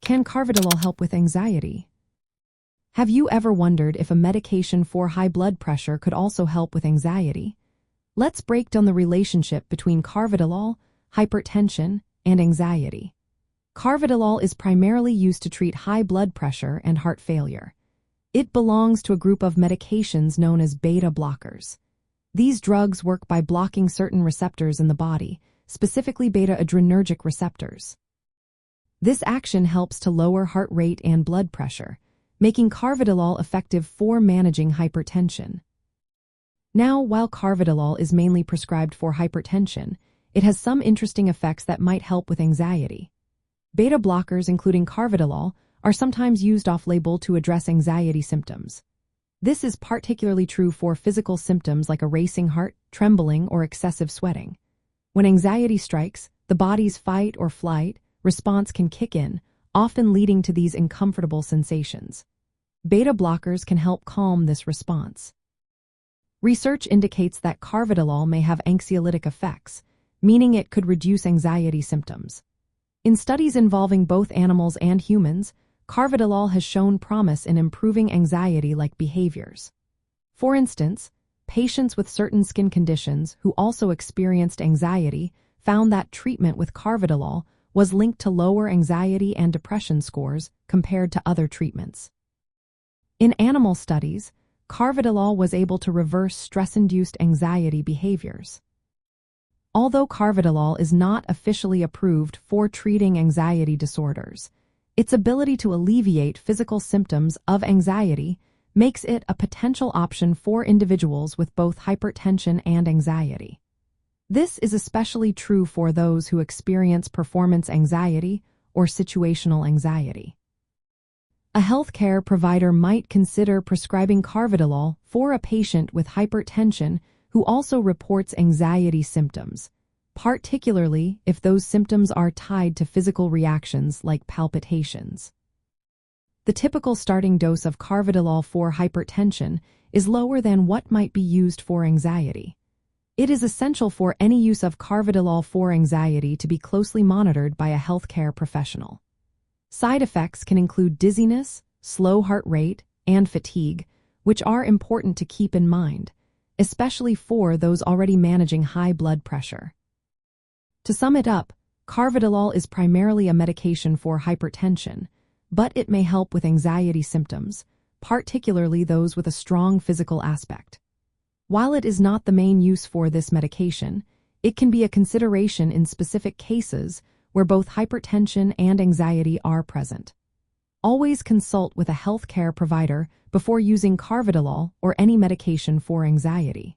Can Carvedilol help with anxiety? Have you ever wondered if a medication for high blood pressure could also help with anxiety? Let's break down the relationship between Carvedilol, hypertension, and anxiety. Carvedilol is primarily used to treat high blood pressure and heart failure. It belongs to a group of medications known as beta blockers. These drugs work by blocking certain receptors in the body, specifically beta-adrenergic receptors. This action helps to lower heart rate and blood pressure, making Carvedilol effective for managing hypertension. Now, while Carvedilol is mainly prescribed for hypertension, it has some interesting effects that might help with anxiety. Beta blockers, including Carvedilol, are sometimes used off-label to address anxiety symptoms. This is particularly true for physical symptoms like a racing heart, trembling, or excessive sweating. When anxiety strikes, the body's fight or flight response can kick in, often leading to these uncomfortable sensations. Beta blockers can help calm this response. Research indicates that Carvedilol may have anxiolytic effects, meaning it could reduce anxiety symptoms. In studies involving both animals and humans, Carvedilol has shown promise in improving anxiety-like behaviors. For instance, patients with certain skin conditions who also experienced anxiety found that treatment with Carvedilol was linked to lower anxiety and depression scores compared to other treatments. In animal studies, Carvedilol was able to reverse stress-induced anxiety behaviors. Although Carvedilol is not officially approved for treating anxiety disorders, its ability to alleviate physical symptoms of anxiety makes it a potential option for individuals with both hypertension and anxiety. This is especially true for those who experience performance anxiety or situational anxiety. A healthcare provider might consider prescribing Carvedilol for a patient with hypertension who also reports anxiety symptoms, particularly if those symptoms are tied to physical reactions like palpitations. The typical starting dose of Carvedilol for hypertension is lower than what might be used for anxiety. It is essential for any use of Carvedilol for anxiety to be closely monitored by a healthcare professional. Side effects can include dizziness, slow heart rate, and fatigue, which are important to keep in mind, especially for those already managing high blood pressure. To sum it up, Carvedilol is primarily a medication for hypertension, but it may help with anxiety symptoms, particularly those with a strong physical aspect. While it is not the main use for this medication, it can be a consideration in specific cases where both hypertension and anxiety are present. Always consult with a healthcare provider before using Carvedilol or any medication for anxiety.